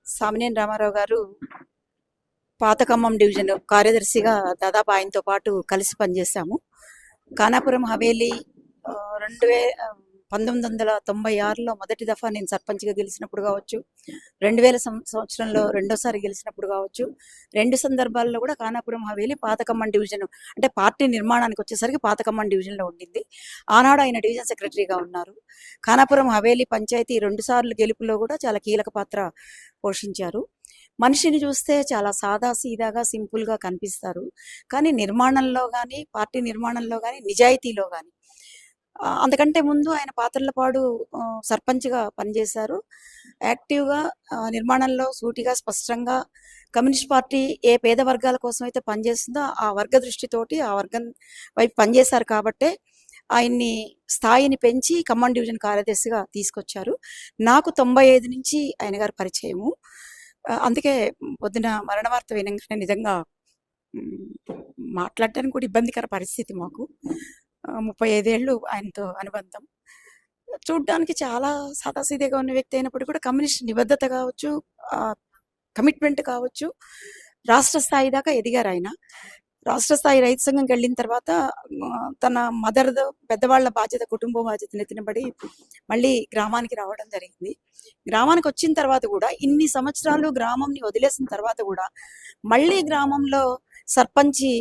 సామినేని రామారావు గారు పాత ఖమ్మం డివిజన్ కార్యదర్శిగా దాదాపు ఆయనతో పాటు కలిసి పనిచేశాము. ఖానాపురం హవేలీ 1996లో మొదటి దఫా నేను సర్పంచ్గా గెలిచినప్పుడు కావచ్చు, 2000 సంవత్సరంలో రెండోసారి గెలిచినప్పుడు కావచ్చు, రెండు సందర్భాల్లో కూడా ఖానాపురం హవేలీ పాత ఖమ్మం డివిజన్ అంటే పార్టీ నిర్మాణానికి వచ్చేసరికి పాత ఖమ్మం డివిజన్లో ఉండింది. ఆనాడు ఆయన డివిజన్ సెక్రటరీగా ఉన్నారు. ఖానాపురం హవేలీ పంచాయతీ 2 సార్లు గెలుపులో కూడా చాలా కీలక పాత్ర పోషించారు. మనిషిని చూస్తే చాలా సాదా సీదాగా సింపుల్గా కనిపిస్తారు, కానీ నిర్మాణంలో కానీ పార్టీ నిర్మాణంలో కానీ నిజాయితీలో కానీ అంతకంటే ముందు ఆయన పాత్రలపాడు సర్పంచ్గా పనిచేశారు. యాక్టివ్గా నిర్మాణంలో సూటిగా స్పష్టంగా కమ్యూనిస్ట్ పార్టీ ఏ పేద వర్గాల కోసం అయితే పనిచేస్తుందో ఆ వర్గ దృష్టితోటి ఆ వర్గం వైపు పనిచేశారు కాబట్టే ఆయన్ని స్థాయిని పెంచి ఖమ్మం డివిజన్ కార్యదర్శిగా తీసుకొచ్చారు. నాకు 95 నుంచి ఆయన గారు పరిచయము. అందుకే పొద్దున మరణ వార్త వినంగానే నిజంగా మాట్లాడటానికి కూడా ఇబ్బందికర పరిస్థితి మాకు. 35 ఏళ్ళు ఆయనతో అనుబంధం. చూడ్డానికి చాలా సాదాసీదాగా ఉన్న వ్యక్తి అయినప్పుడు కూడా కమ్యూనిస్ట్ నిబద్ధత కావచ్చు, కమిట్మెంట్ కావచ్చు, రాష్ట్ర స్థాయి దాకా ఎదిగారు ఆయన. రాష్ట్ర స్థాయి రైతు సంఘంకి వెళ్ళిన తర్వాత తన పెద్దవాళ్ళ బాధ్యత, కుటుంబ బాధ్యత నెత్తినబడి మళ్ళీ గ్రామానికి రావడం జరిగింది. గ్రామానికి వచ్చిన తర్వాత కూడా ఇన్ని సంవత్సరాలు గ్రామంని వదిలేసిన తర్వాత కూడా మళ్ళీ గ్రామంలో సర్పంచి